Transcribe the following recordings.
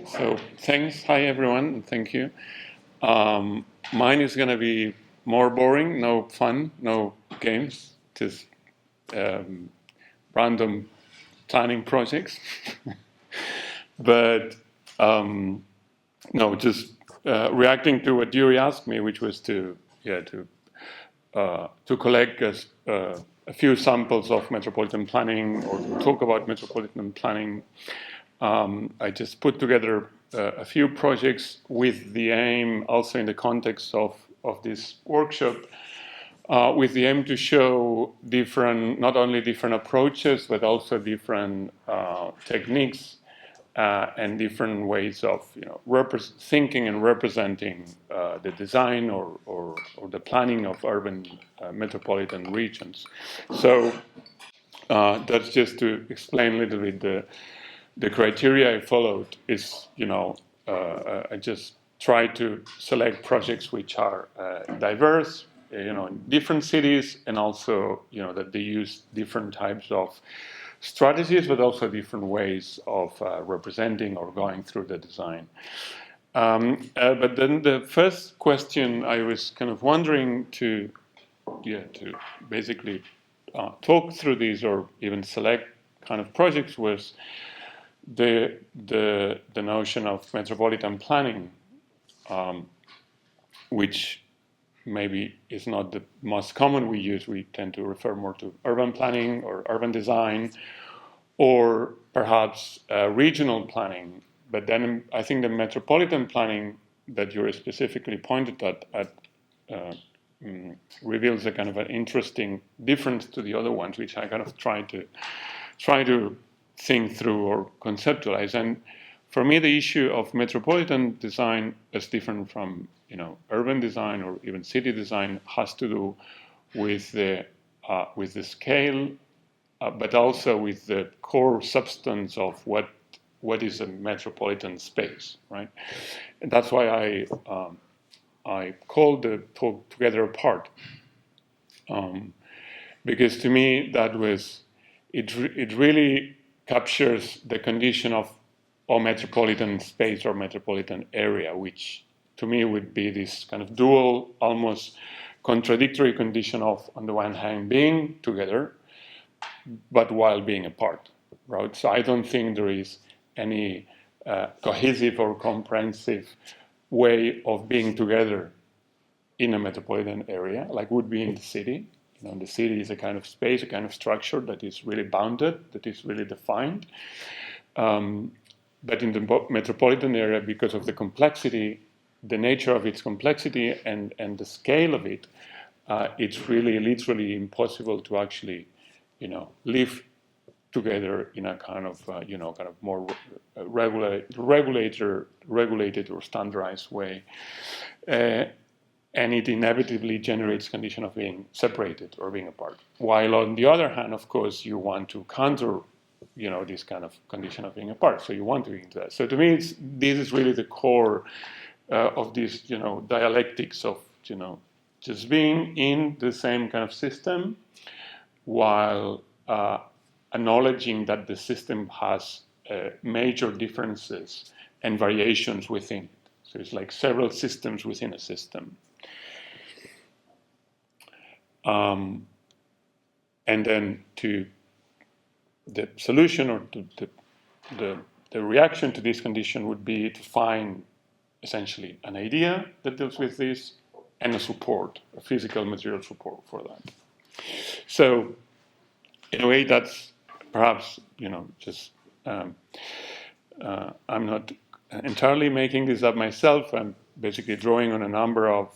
So thanks. Hi, everyone. And thank you. Mine is going to be more boring, no fun, no games, just random planning projects. But no, just reacting to what Yuri asked me, which was to collect a few samples of metropolitan planning or to talk about metropolitan planning. I just put together a few projects with the aim, also in the context of this workshop, with the aim to show not only different approaches, but also different techniques and different ways of thinking and representing the design or the planning of urban metropolitan regions. So that's just to explain a little bit the criteria I followed is, I just try to select projects which are diverse, in different cities, and also, that they use different types of strategies, but also different ways of representing or going through the design. But then the first question I was kind of wondering to basically talk through these or even select kind of projects was the notion of metropolitan planning, which maybe is not the most common we use. We tend to refer more to urban planning or urban design, or perhaps regional planning. But then I think the metropolitan planning that you specifically pointed at reveals a kind of an interesting difference to the other ones, which I kind of try to think through or conceptualize. And for me, the issue of metropolitan design is different from urban design or even city design, has to do with the scale, but also with the core substance of what is a metropolitan space, right? And that's why I called the talk TogetherApart, because to me that was it really captures the condition of a metropolitan space or metropolitan area, which to me would be this kind of dual, almost contradictory condition of, on the one hand, being together, but while being apart, right? So I don't think there is any cohesive or comprehensive way of being together in a metropolitan area, like would be in the city. The city is a kind of space, a kind of structure that is really bounded, that is really defined. But in the metropolitan area, because of the complexity, the nature of its complexity and the scale of it, it's really literally impossible to actually, live together in a kind of, more regulated or standardized way. And it inevitably generates condition of being separated or being apart. While on the other hand, of course, you want to counter, this kind of condition of being apart. So you want to be into that. So to me, this is really the core of this, dialectics of, just being in the same kind of system, while acknowledging that the system has major differences and variations within it. So it's like several systems within a system. And then to the solution or the reaction to this condition would be to find essentially an idea that deals with this and a physical material support for that. So in a way that's perhaps, I'm not entirely making this up myself. I'm basically drawing on a number of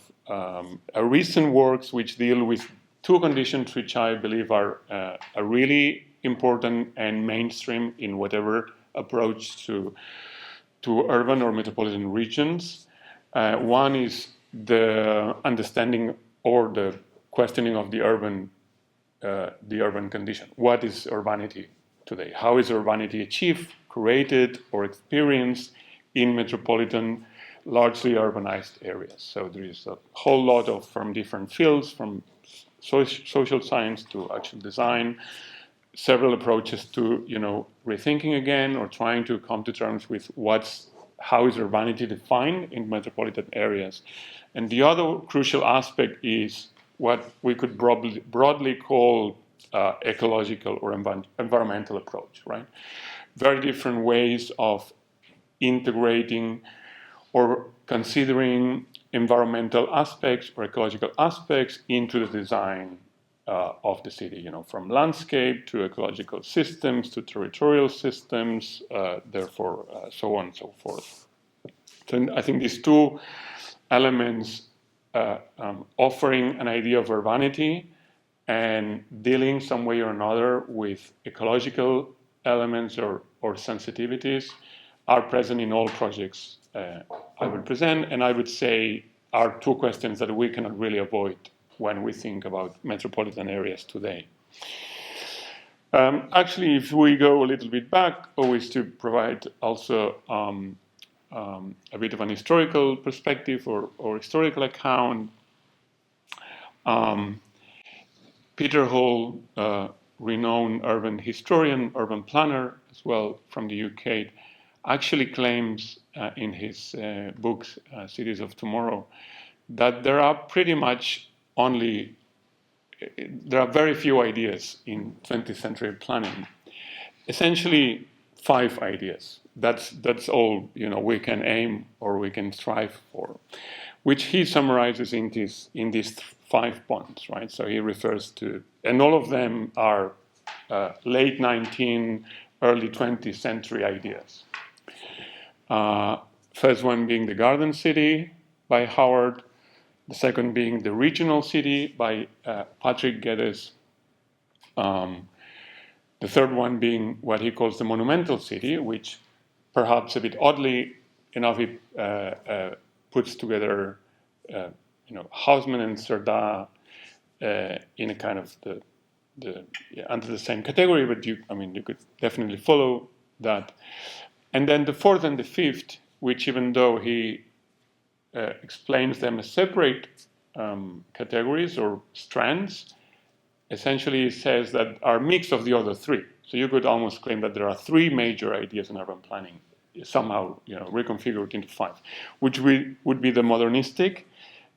recent works which deal with two conditions which I believe are really important and mainstream in whatever approach to urban or metropolitan regions. One is the understanding or the questioning of the urban condition. What is urbanity today? How is urbanity achieved, created, or experienced in metropolitan, largely urbanized areas? So there is a whole lot from different fields, from social science to actual design, several approaches to rethinking again or trying to come to terms with what's how is urbanity defined in metropolitan areas. And the other crucial aspect is what we could broadly call ecological or environmental approach, right? Very different ways of integrating or considering environmental aspects or ecological aspects into the design of the city, you know, from landscape to ecological systems to territorial systems, therefore, so on and so forth. So I think these two elements, offering an idea of urbanity and dealing some way or another with ecological elements or sensitivities, are present in all projects I would present, and I would say are two questions that we cannot really avoid when we think about metropolitan areas today. Actually, if we go a little bit back, always to provide also a bit of an historical perspective or historical account. Peter Hall, renowned urban historian, urban planner as well from the UK, actually claims in his books, Cities of Tomorrow, that there are pretty much there are very few ideas in 20th century planning. Essentially, 5 ideas. That's all, you know, we can aim or we can strive for, which he summarizes in these 5 points, right? So he refers to, and all of them are late 19th, early 20th century ideas. First one being the Garden City by Howard, the second being the Regional City by Patrick Geddes, the third one being what he calls the Monumental City, which perhaps a bit oddly enough he puts together Haussmann and Cerda in a kind of under the same category, but you could definitely follow that. And then the fourth and the fifth, which even though he explains them as separate categories or strands, essentially says that are a mix of the other 3. So you could almost claim that there are 3 major ideas in urban planning, somehow reconfigured into 5, which would be the modernistic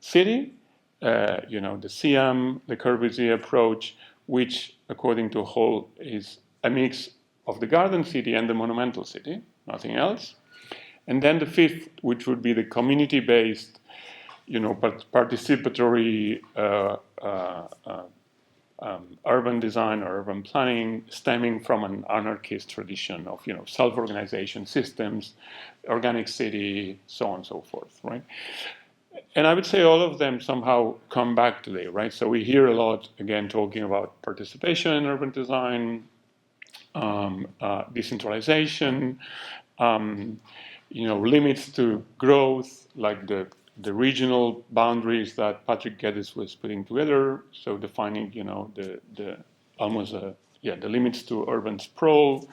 city, the Siam, the Corbusier approach, which, according to Hall, is a mix of the Garden City and the Monumental City, nothing else. And then the fifth, which would be the community-based, participatory urban design or urban planning, stemming from an anarchist tradition of self-organization systems, organic city, so on and so forth, right? And I would say all of them somehow come back today, right? So we hear a lot, again, talking about participation in urban design, decentralization, limits to growth, like the regional boundaries that Patrick Geddes was putting together. So defining, the limits to urban sprawl,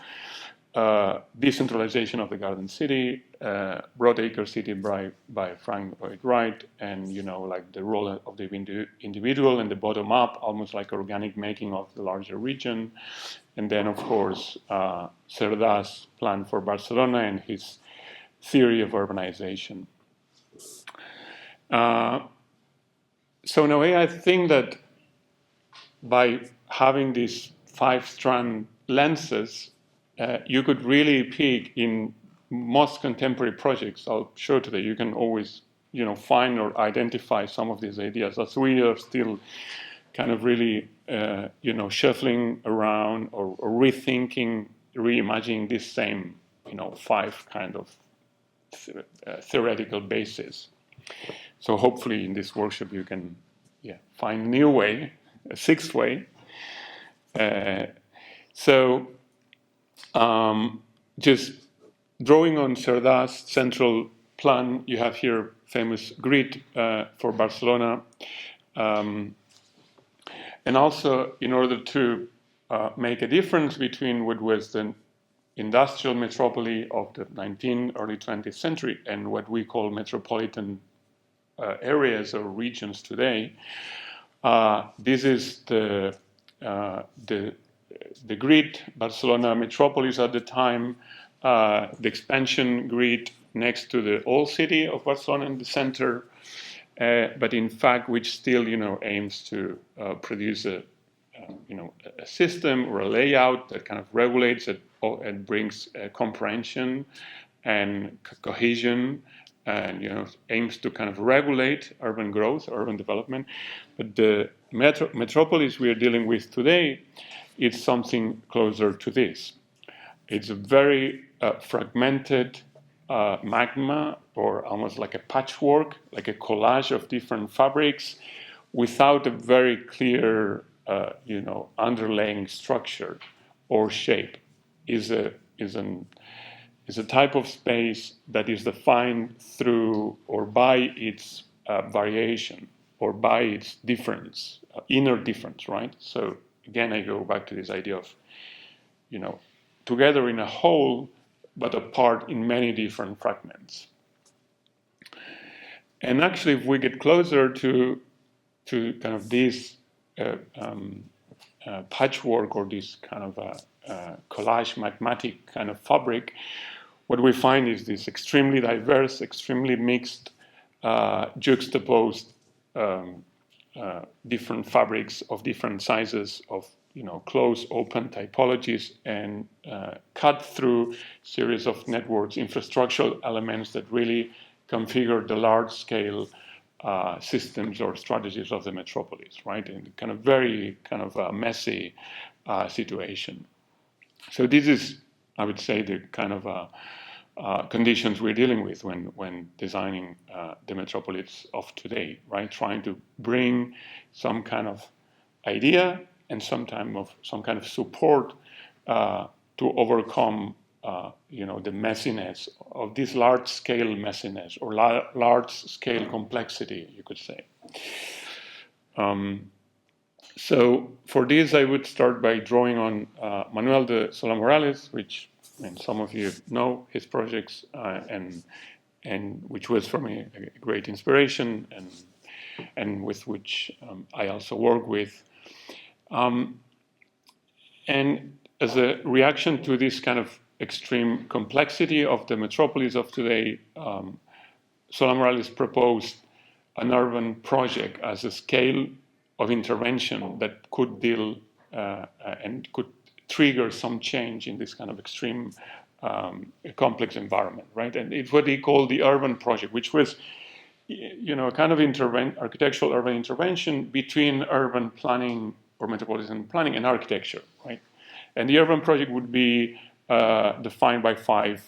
decentralization of the Garden City, Broadacre City by Frank Lloyd Wright, and the role of the individual and the bottom up, almost like organic making of the larger region, and then of course Cerda's plan for Barcelona and his theory of urbanization. So in a way, I think that by having these 5-strand lenses, you could really peek in most contemporary projects. I'll show today. You can always, find or identify some of these ideas as we are still kind of really, shuffling around or rethinking, reimagining this same, 5 kind of theoretical basis. So hopefully in this workshop you can find a new way, a 6th way. Just drawing on Cerda's central plan, you have here famous grid for Barcelona. And also in order to make a difference between what was the industrial metropole of the 19th, early 20th century and what we call metropolitan areas or regions today, this is the grid, Barcelona metropolis at the time, the expansion grid, next to the old city of Barcelona in the center, but in fact, which still, aims to produce a system or a layout that kind of regulates it and brings comprehension and cohesion, and aims to kind of regulate urban growth, urban development. But the metropolis we are dealing with today, it's something closer to this. It's a very fragmented magma, or almost like a patchwork, like a collage of different fabrics, without a very clear, underlying structure or shape. Is a type of space that is defined through or by its variation or by its difference, inner difference, right? So again, I go back to this idea of, together in a whole, but apart in many different fragments. And actually, if we get closer to kind of this patchwork, or this kind of collage magmatic kind of fabric, what we find is this extremely diverse, extremely mixed, juxtaposed different fabrics of different sizes, of close, open typologies, and cut through series of networks, infrastructural elements that really configure the large-scale systems or strategies of the metropolis, right? In kind of very kind of messy situation. So this is, I would say, the kind of conditions we're dealing with when designing the metropolis of today, right? Trying to bring some kind of idea and some kind of support to overcome, the messiness of this large-scale messiness, or large-scale complexity, you could say. So for this, I would start by drawing on Manuel de Solá-Morales, which some of you know his projects, and which was for me a great inspiration, and with which I also work with. And as a reaction to this kind of extreme complexity of the metropolis of today, Solá-Morales proposed an urban project as a scale of intervention that could deal and could trigger some change in this kind of extreme complex environment, right? And it's what he called the urban project, which was, a kind of architectural urban intervention between urban planning or metropolitan planning and architecture, right? And the urban project would be defined by 5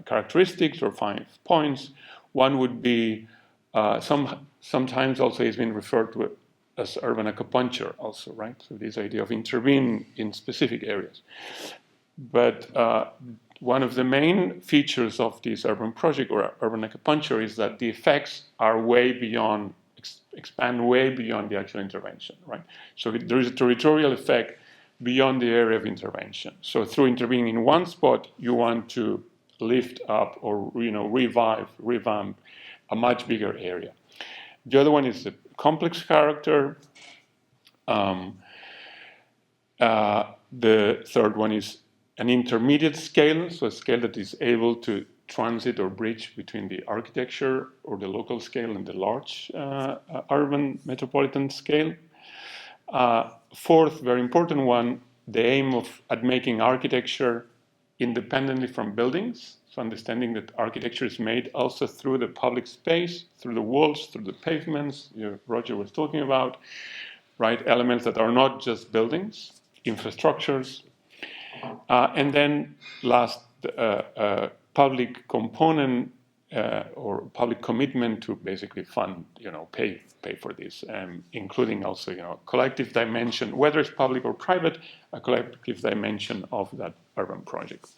characteristics or 5 points. One would be sometimes also has been referred to as urban acupuncture also, right? So this idea of intervening in specific areas. But one of the main features of this urban project or urban acupuncture is that the effects are way beyond, expand way beyond the actual intervention, right? So there is a territorial effect beyond the area of intervention. So through intervening in one spot, you want to lift up or revamp a much bigger area. The other one is the complex character. The third one is an intermediate scale, so a scale that is able to transit or bridge between the architecture or the local scale and the large urban metropolitan scale. Fourth, very important one, the aim at making architecture independently from buildings. So understanding that architecture is made also through the public space, through the walls, through the pavements, Roger was talking about, right? Elements that are not just buildings, infrastructures. And then last, public component or public commitment to basically fund, pay for this, including also, collective dimension, whether it's public or private, a collective dimension of that urban project.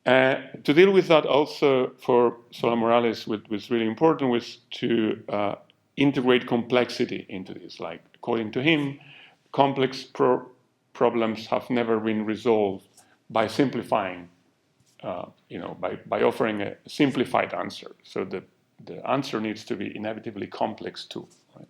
To deal with that also for Solá-Morales, what was really important was to integrate complexity into this. Like, according to him, complex problems have never been resolved by simplifying, by offering a simplified answer. So the answer needs to be inevitably complex too. Right?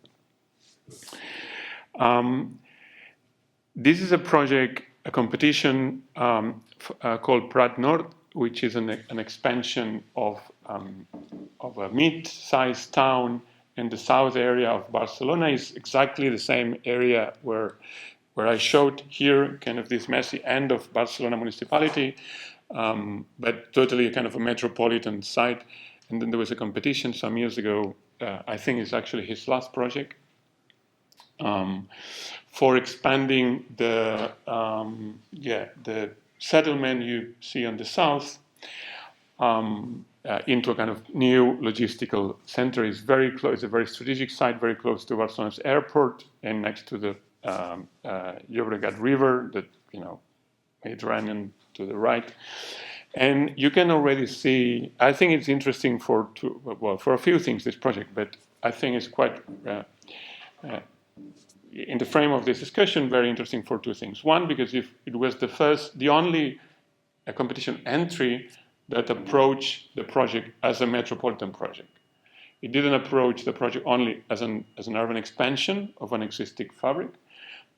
This is a project, a competition called Prat Nord, which is an expansion of a mid-sized town in the south area of Barcelona. Is exactly the same area where I showed here, kind of this messy end of Barcelona municipality, but totally kind of a metropolitan site. And then there was a competition some years ago, I think it's actually his last project, for expanding the settlement you see on the south into a kind of new logistical center. It's very close. It's a very strategic site, very close to Barcelona's airport, and next to the Llobregat River, the Mediterranean to the right. And you can already see. I think it's interesting for a few things, this project, but I think it's quite. In the frame of this discussion, very interesting for two things. One, because if it was the only competition entry that approached the project as a metropolitan project. It didn't approach the project only as an urban expansion of an existing fabric,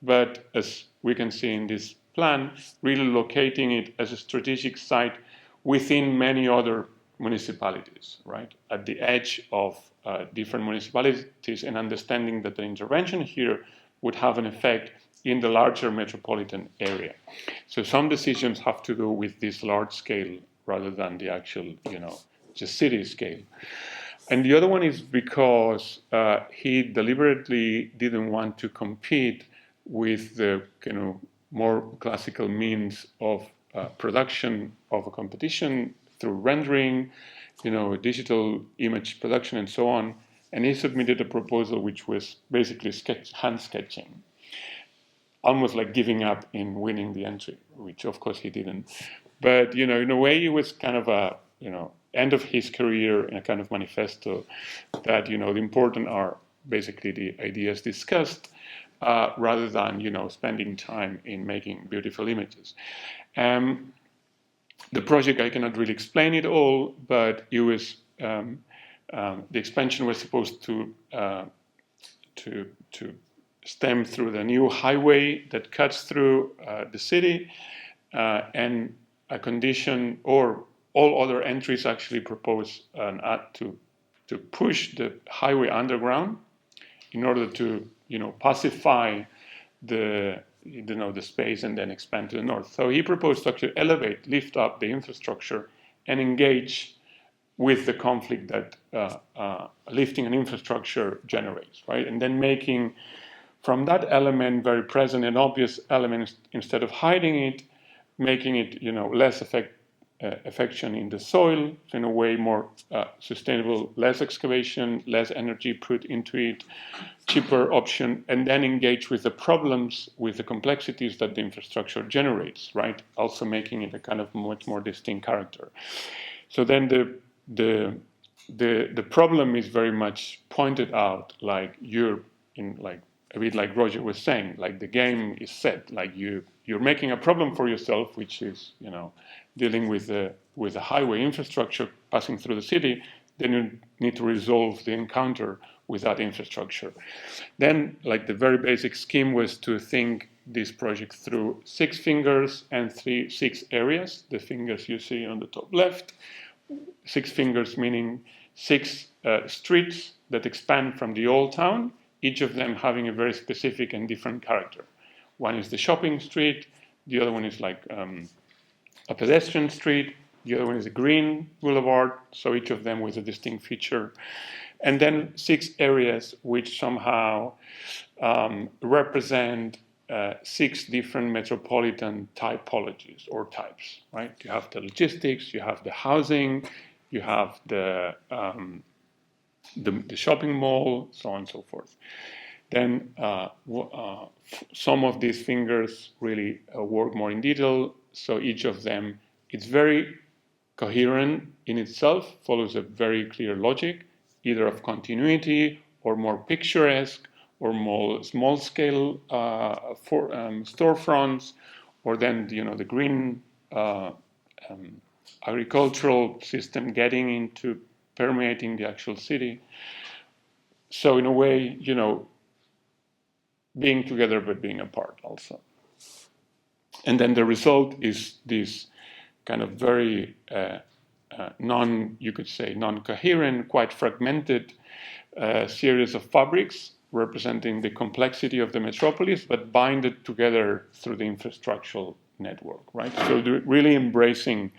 but as we can see in this plan, really locating it as a strategic site within many other municipalities, right? At the edge of different municipalities, and understanding that the intervention here would have an effect in the larger metropolitan area. So some decisions have to do with this large scale rather than the actual, just city scale. And the other one is because he deliberately didn't want to compete with the more classical means of production of a competition through rendering, digital image production and so on. And he submitted a proposal which was basically hand sketching, almost like giving up in winning the entry, which of course he didn't. But in a way, it was kind of a end of his career in a kind of manifesto that the important are basically the ideas discussed rather than spending time in making beautiful images. The project, I cannot really explain it all, but it was. The expansion was supposed to stem through the new highway that cuts through the city, and a condition, or all other entries actually propose to push the highway underground in order to pacify the space and then expand to the north. So he proposed to actually lift up the infrastructure and engage with the conflict that lifting an infrastructure generates, right? And then making from that element, very present and obvious elements, instead of hiding it, making it less affection in the soil, in a way more sustainable, less excavation, less energy put into it, cheaper option, and then engage with the problems, with the complexities that the infrastructure generates, right? Also making it a kind of much more distinct character. So then the problem is very much pointed out, like a bit like Roger was saying, like the game is set, like you're making a problem for yourself, which is dealing with the highway infrastructure passing through the city. Then you need to resolve the encounter with that infrastructure. Then, like the very basic scheme was to think this project through 6 fingers and 6 areas. The fingers you see on the top left. 6 fingers meaning 6 streets that expand from the old town, each of them having a very specific and different character. One is the shopping street, the other one is like a pedestrian street, the other one is a green boulevard, so each of them with a distinct feature. And then 6 areas which somehow represent 6 different metropolitan typologies or types, right? You have the logistics, you have the housing, you have the shopping mall, so on and so forth. Then some of these fingers really work more in detail, so each of them, it's very coherent in itself, follows a very clear logic, either of continuity or more picturesque, or more small-scale storefronts, or then the green agricultural system getting into permeating the actual city. So in a way, being together but being apart also. And then the result is this kind of very you could say, non-coherent, quite fragmented series of fabrics representing the complexity of the metropolis, but binded together through the infrastructural network, right? So really embracing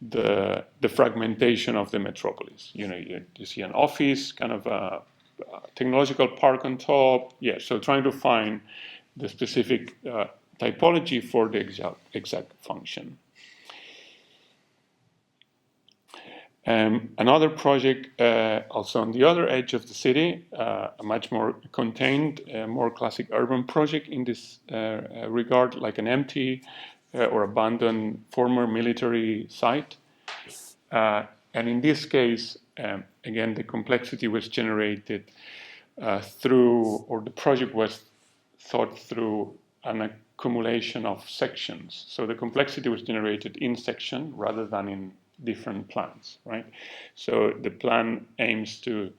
the fragmentation of the metropolis. You see an office, kind of a technological park on top. Yeah, so trying to find the specific typology for the exact function. Another project also on the other edge of the city, a much more contained, more classic urban project in this regard, like an empty or abandoned former military site. And in this case, again, the complexity was generated the project was thought through an accumulation of sections. So the complexity was generated in section rather than in different plans, right? So the plan aims to,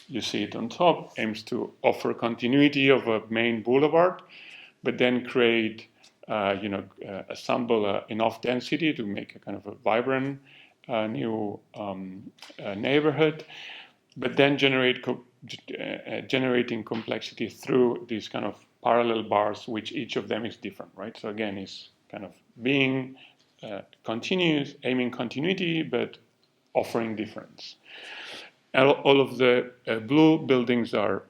you see it on top, aims to offer continuity of a main boulevard, but then create, assemble enough density to make a kind of a vibrant new neighborhood, but then generating complexity through these kind of parallel bars, which each of them is different, right? So again, it's kind of being continuous, aiming continuity, but offering difference. And all of the blue buildings are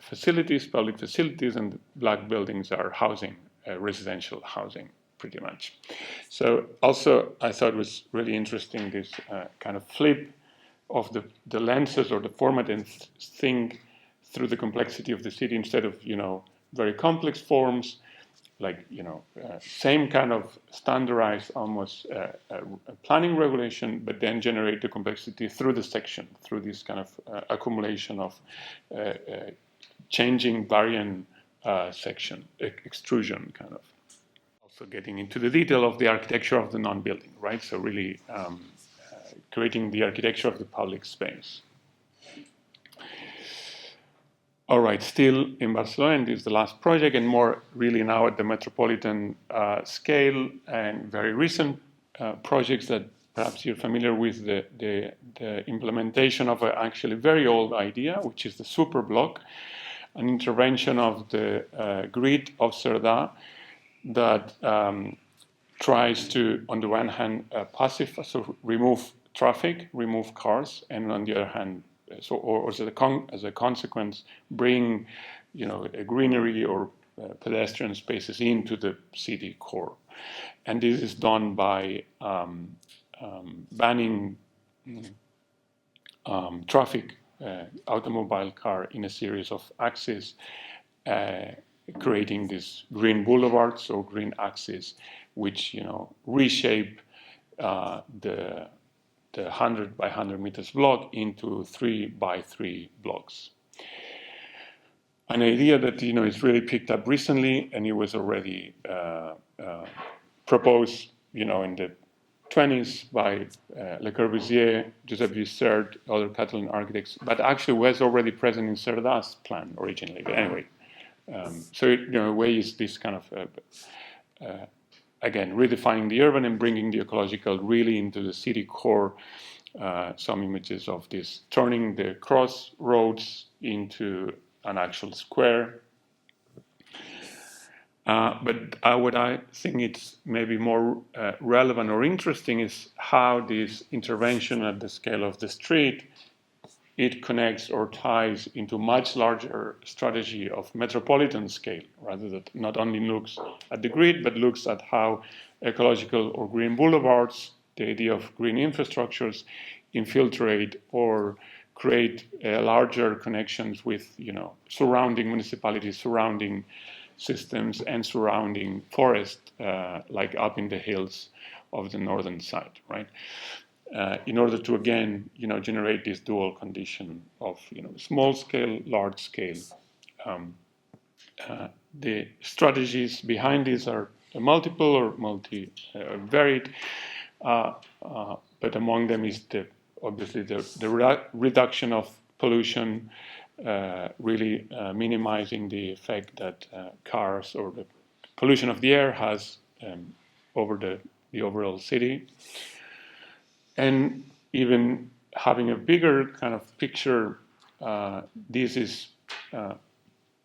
facilities, public facilities, and the black buildings are housing, residential housing, pretty much. So also, I thought it was really interesting, this kind of flip of the lenses or the format, and think through the complexity of the city instead of, very complex forms, like, same kind of standardized almost planning regulation, but then generate the complexity through the section, through this kind of accumulation of changing variant section, extrusion kind of. Also getting into the detail of the architecture of the non-building, right? So really creating the architecture of the public space. All right, still in Barcelona, and this is the last project, and more really now at the Metropolitan scale, and very recent projects that perhaps you're familiar with, the implementation of an actually very old idea, which is the super block, an intervention of the grid of Cerdà that tries to, on the one hand, so remove traffic, remove cars, and on the other hand, as a consequence, bring, a greenery or pedestrian spaces into the city core. And this is done by banning traffic, automobile car in a series of axes, creating these green boulevards or green axes, which, reshape the 100 by 100 meters block into 3 by 3 blocks. An idea that, is really picked up recently, and it was already proposed, in the 20s by Le Corbusier, Josep Llussert, other Catalan architects, but actually was already present in Cerdà's plan originally. But anyway, so in a way, is this kind of again, redefining the urban and bringing the ecological really into the city core. Some images of this, turning the crossroads into an actual square. But what I think it's maybe more relevant or interesting is how this intervention at the scale of the street, it connects or ties into much larger strategy of metropolitan scale, rather that not only looks at the grid, but looks at how ecological or green boulevards, the idea of green infrastructures, infiltrate or create larger connections with, surrounding municipalities, surrounding systems, and surrounding forest, like up in the hills of the northern side, right? In order to, again, generate this dual condition of, small scale, large scale. The strategies behind these are multiple or varied, but among them is obviously the reduction of pollution, really minimizing the effect that cars or the pollution of the air has over the the overall city. And even having a bigger kind of picture, this is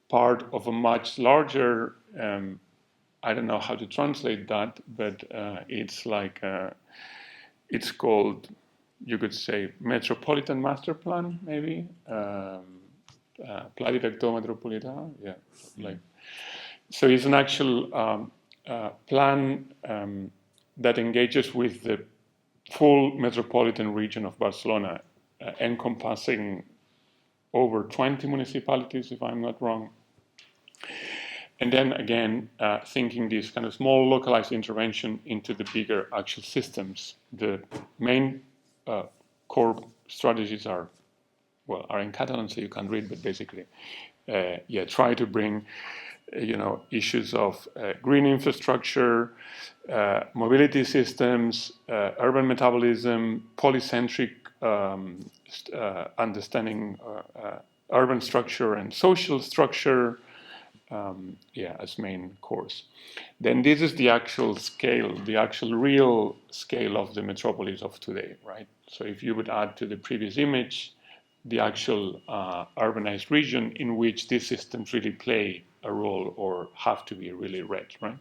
part of a much larger, I don't know how to translate that, but it's like, it's called, you could say, Metropolitan Master Plan, maybe. Pla Director Metropolitan, yeah. Like, so it's an actual plan that engages with the full metropolitan region of Barcelona, encompassing over 20 municipalities, if I'm not wrong. And then again, thinking this kind of small localized intervention into the bigger actual systems. The main core strategies are in Catalan, so you can't read, but basically, try to bring, issues of green infrastructure, mobility systems, urban metabolism, polycentric understanding, urban structure and social structure, as main course. Then this is the actual scale, the actual real scale of the metropolis of today, right? So if you would add to the previous image, the actual urbanized region in which these systems really play a role or have to be really read, right?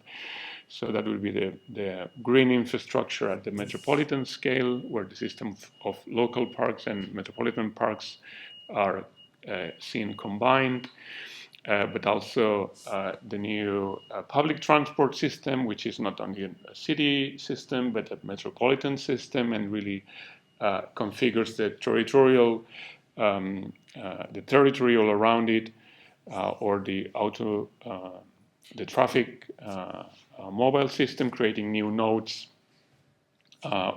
So that would be the green infrastructure at the metropolitan scale, where the system of local parks and metropolitan parks are seen combined, but also the new public transport system, which is not only a city system, but a metropolitan system, and really configures the territory all around it, or the traffic mobile system, creating new nodes,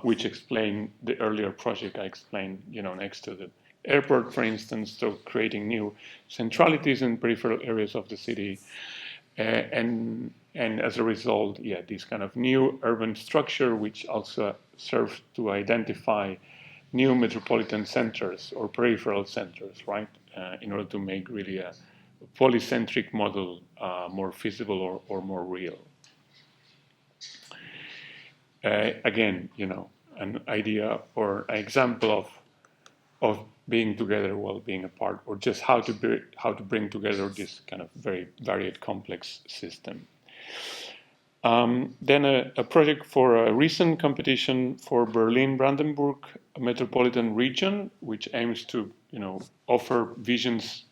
which explain the earlier project I explained, next to the airport, for instance, so creating new centralities in peripheral areas of the city, and as a result, this kind of new urban structure, which also serves to identify new metropolitan centers or peripheral centers, right? In order to make really a polycentric model more feasible or more real. Again, an idea or an example of being together while being apart, or just how to bring together this kind of very varied, complex system. Then a project for a recent competition for Berlin-Brandenburg metropolitan region, which aims to, offer visions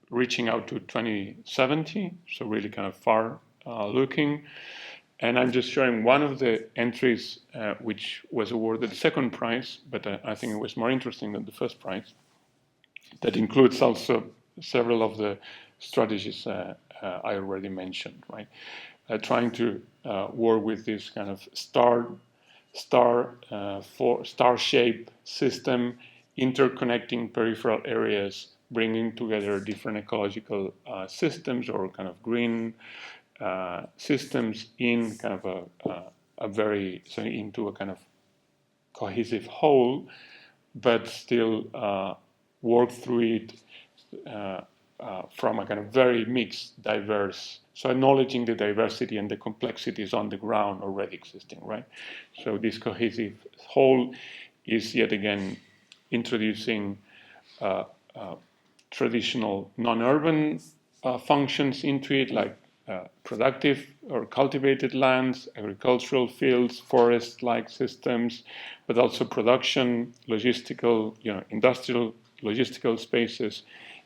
reaching out to 2070, so really kind of far looking. And I'm just showing one of the entries which was awarded the second prize, but I think it was more interesting than the first prize. That includes also several of the strategies I already mentioned, right? Trying to work with this kind of star-shaped system, interconnecting peripheral areas, bringing together different ecological systems or kind of green systems in kind of into a kind of cohesive whole, but still work through it from a kind of very mixed, diverse, so acknowledging the diversity and the complexities on the ground already existing, right? So this cohesive whole is yet again introducing traditional non-urban functions into it, like productive or cultivated lands, agricultural fields, forest-like systems, but also production, logistical, industrial logistical spaces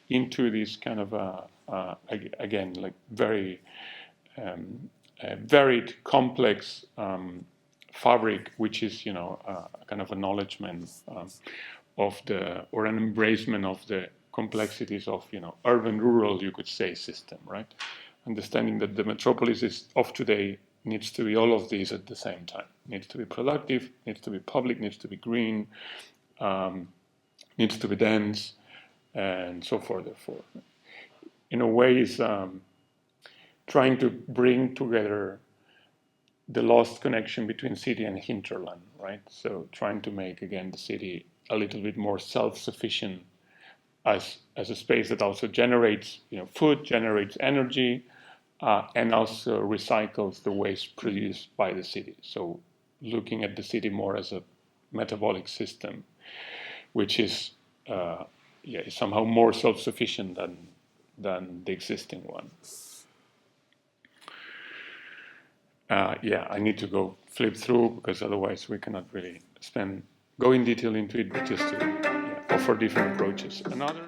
into this kind of, again, like very varied, complex fabric, which is, kind of acknowledgement of or an embracement of the complexities of, urban-rural, you could say, system, right? Understanding that the metropolis of today needs to be all of these at the same time. Needs to be productive, needs to be public, needs to be green, needs to be dense, and so forth, therefore. In a way, is trying to bring together the lost connection between city and hinterland, right? So trying to make, again, the city a little bit more self-sufficient as a space that also generates, food, generates energy, and also recycles the waste produced by the city. So looking at the city more as a metabolic system, which is somehow more self-sufficient than the existing one. I need to go flip through because otherwise we cannot really go in detail into it, but just to offer different approaches. Another